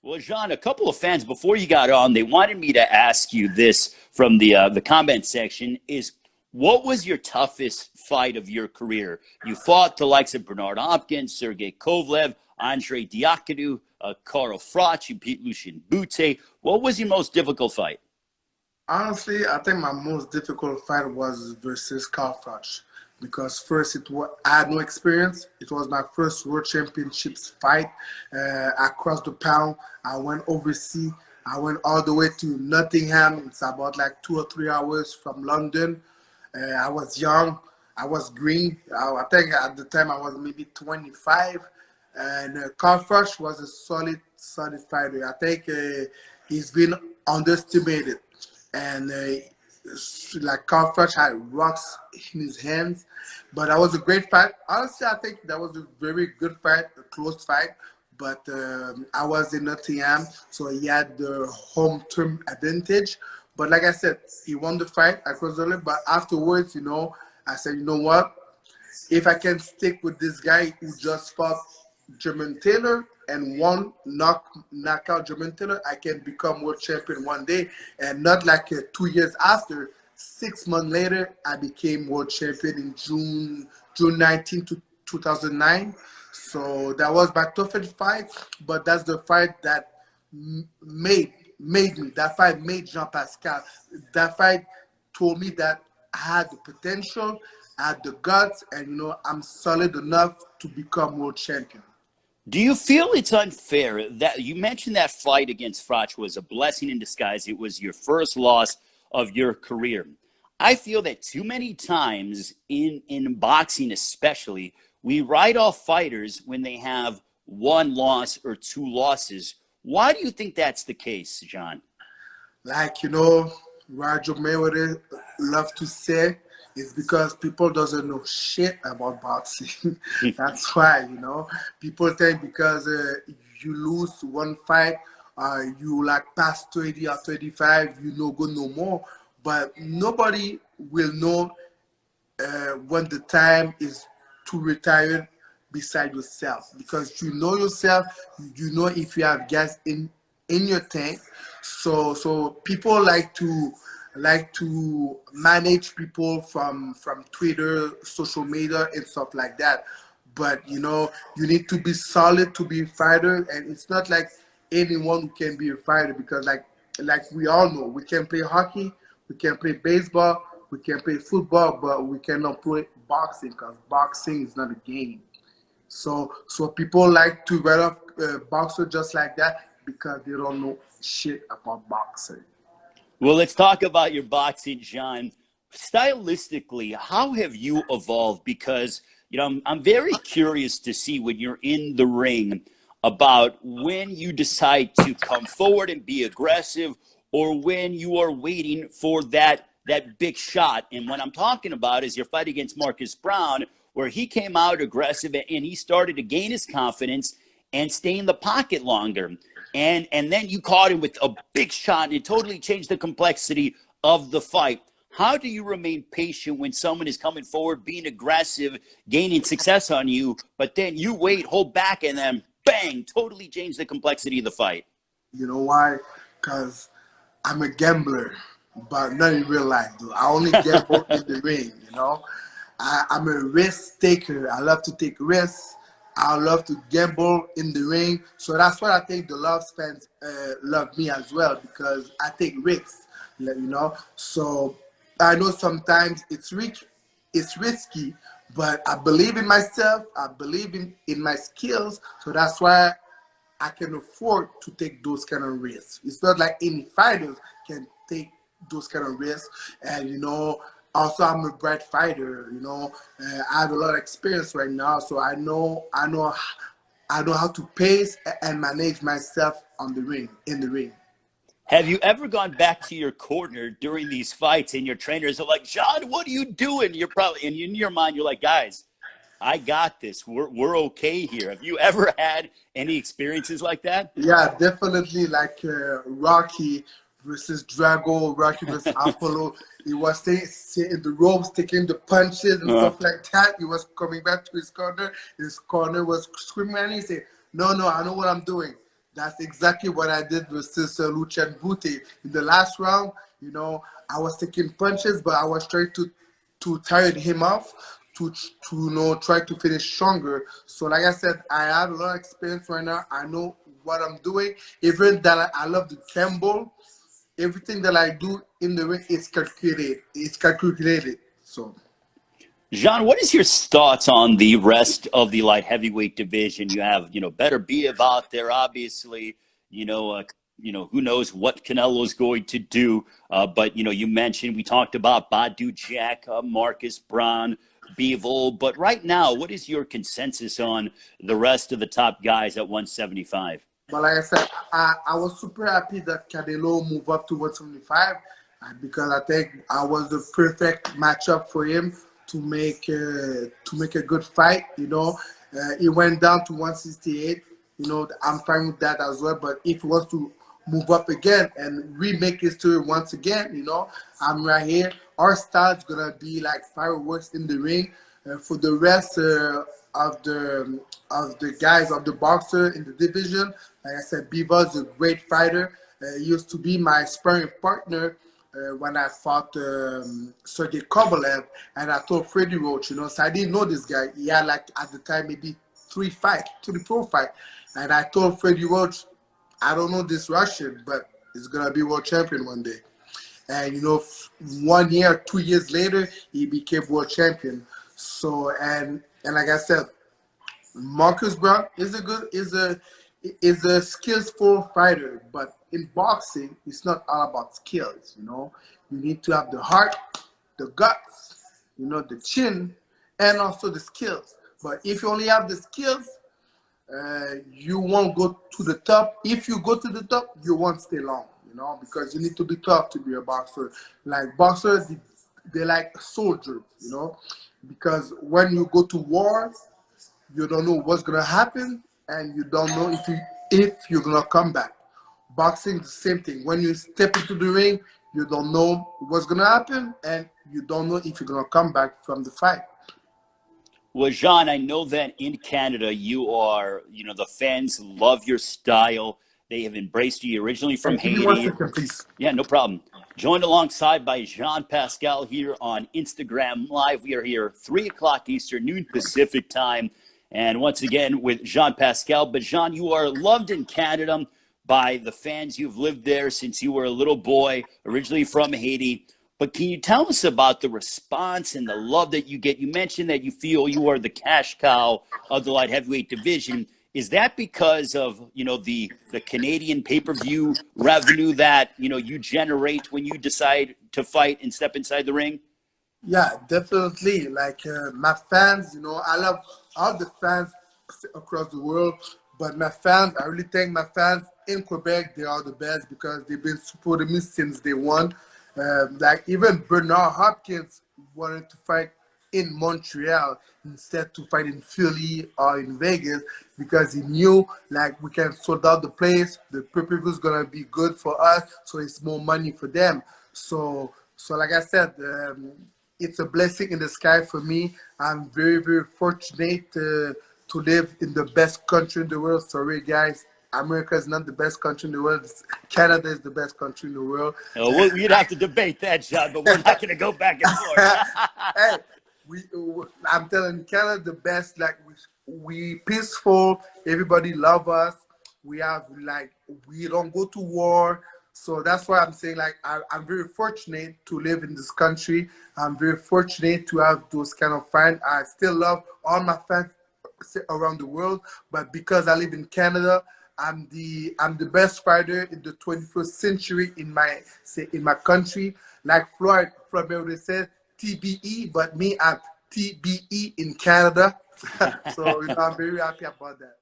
Well, Jean, a couple of fans before you got on, they wanted me to ask you this from the comment section: is what was your toughest fight of your career? You fought the likes of Bernard Hopkins, Sergey Kovalev, Andre Diakonou, Carl Froch, you beat Lucien Bute. What was your most difficult fight? Honestly, I think my most difficult fight was versus Carl Froch because first I had no experience. It was my first World Championships fight. I crossed the pound. I went overseas. I went all the way to Nottingham. It's about like 2 or 3 hours from London. I was young. I was green. I think at the time I was maybe 25. And Carl Froch was a solid fighter. I think he's been underestimated. And like Carl Froch had rocks in his hands, but that was a great fight. Honestly, I think that was a very good fight, a close fight. But I was in Nottingham, so he had the home term advantage. But like I said, he won the fight. I crossed the line. But afterwards, I said, you know what? If I can stick with this guy who just fought German Taylor and one knockout German Taylor, I can become world champion one day. And not like 2 years after, 6 months later, I became world champion in June 19th, 2009. So that was my toughest fight, but that's the fight that made me. That fight made Jean Pascal. That fight told me that I had the potential, I had the guts, and I'm solid enough to become world champion. Do you feel it's unfair that you mentioned that fight against Froch was a blessing in disguise? It was your first loss of your career. I feel that too many times in boxing especially, we write off fighters when they have one loss or two losses. Why do you think that's the case, John? Like, Roger Mayweather love to say, it's because people doesn't know shit about boxing. That's why, people think because you lose one fight, you like past 30 or 35, you no good no more. But nobody will know when the time is to retire beside yourself, because you know yourself, you know if you have gas in your tank. So people like to manage people from Twitter, social media, and stuff like that. But you need to be solid to be a fighter, and it's not like anyone who can be a fighter, because like we all know, we can play hockey, we can play baseball, we can play football, but we cannot play boxing, because boxing is not a game. So people like to write off boxer just like that because they don't know shit about boxing. Well, let's talk about your boxing, John. Stylistically, how have you evolved? Because, I'm very curious to see when you're in the ring about when you decide to come forward and be aggressive, or when you are waiting for that big shot. And what I'm talking about is your fight against Marcus Brown, where he came out aggressive and he started to gain his confidence and stay in the pocket longer. And then you caught him with a big shot, and it totally changed the complexity of the fight. How do you remain patient when someone is coming forward, being aggressive, gaining success on you, but then you wait, hold back, and then bang, totally change the complexity of the fight? You know why? Because I'm a gambler, but not in real life, though. I only gamble in the ring, I'm a risk taker. I love to take risks. I love to gamble in the ring. So that's why I think the Loves fans love me as well, because I take risks, So I know sometimes it's risky, but I believe in myself. I believe in my skills. So that's why I can afford to take those kind of risks. It's not like any fighters can take those kind of risks. And, also I'm a bright fighter, I have a lot of experience right now. So I know how to pace and manage myself in the ring. Have you ever gone back to your corner during these fights and your trainers are like, John, what are you doing? You're probably, and in your mind, you're like, guys, I got this. We're okay here. Have you ever had any experiences like that? Yeah, definitely. Like Rocky versus Drago, Rocky versus Apollo. He was staying in the ropes, taking the punches and stuff like that. He was coming back to his corner. His corner was screaming at him. He said, no, I know what I'm doing. That's exactly what I did with Sister Lucien Bute. In the last round, you know, I was taking punches, but I was trying to tire him off to try to finish stronger. So like I said, I have a lot of experience right now. I know what I'm doing. Even that I love the gamble. Everything that I do in the ring is calculated. It's calculated. So Jean, what is your thoughts on the rest of the light heavyweight division? You have, Better Biev out there, obviously. Who knows what Canelo is going to do? But you mentioned we talked about Badu Jack, Marcus Brown, Bivol. But right now, what is your consensus on the rest of the top guys at 175? But like I said, I was super happy that Canelo moved up to 175 because I think I was the perfect matchup for him to make a good fight. He went down to 168. I'm fine with that as well. But if he wants to move up again and remake history once again, I'm right here. Our style is gonna be like fireworks in the ring. For the rest of the guys of the boxer in the division, like I said, Bivol is a great fighter. He used to be my sparring partner when I fought Sergey Kovalev, and I told Freddie Roach, so I didn't know this guy. He had like at the time maybe 3 fights, 3-4 fights, and I told Freddie Roach, I don't know this Russian, but he's gonna be world champion one day. And 1 year, 2 years later, he became world champion. So and like I said, Marcus Brown is a skillful fighter, but in boxing, it's not all about skills. You need to have the heart, the guts, the chin, and also the skills. But if you only have the skills, you won't go to the top. If you go to the top, you won't stay long. Because you need to be tough to be a boxer. Like boxers, they're like soldiers. Because when you go to war, you don't know what's gonna happen, and you don't know if you're gonna come back. Boxing, the same thing. When you step into the ring, you don't know what's gonna happen, and you don't know if you're gonna come back from the fight. Well, Jean, I know that in Canada, you are, the fans love your style. They have embraced you originally from Hey, give Haiti. me 1 second, please. Yeah, no problem. Joined alongside by Jean Pascal here on Instagram Live. We are here 3 o'clock Eastern, noon Pacific time. And once again with Jean Pascal. But Jean, you are loved in Canada by the fans. You've lived there since you were a little boy, originally from Haiti. But can you tell us about the response and the love that you get? You mentioned that you feel you are the cash cow of the light heavyweight division. Is that because of, the Canadian pay-per-view revenue that, you generate when you decide to fight and step inside the ring? Yeah, definitely. Like my fans, I love all the fans across the world, but my fans, I really thank my fans in Quebec. They are the best because they've been supporting me since day one. Like even Bernard Hopkins wanted to fight in Montreal instead to fight in Philly or in Vegas because he knew like we can sort out the place. The pay-per-view is gonna be good for us, so it's more money for them. So like I said, it's a blessing in the sky for me. I'm very, very fortunate to live in the best country in the world. Sorry, guys. America is not the best country in the world. Canada is the best country in the world. You'd have to debate that, John, but we're not going to go back and forth. Hey, I'm telling you, Canada the best. Like we peaceful. Everybody love us. We don't go to war. So that's why I'm saying like I'm very fortunate to live in this country. I'm very fortunate to have those kind of fans. I still love all my fans around the world, but because I live in Canada, I'm the best fighter in the 21st century in my country. Like Floyd Mayweather said, TBE, but me I'm TBE in Canada. So I'm very happy about that.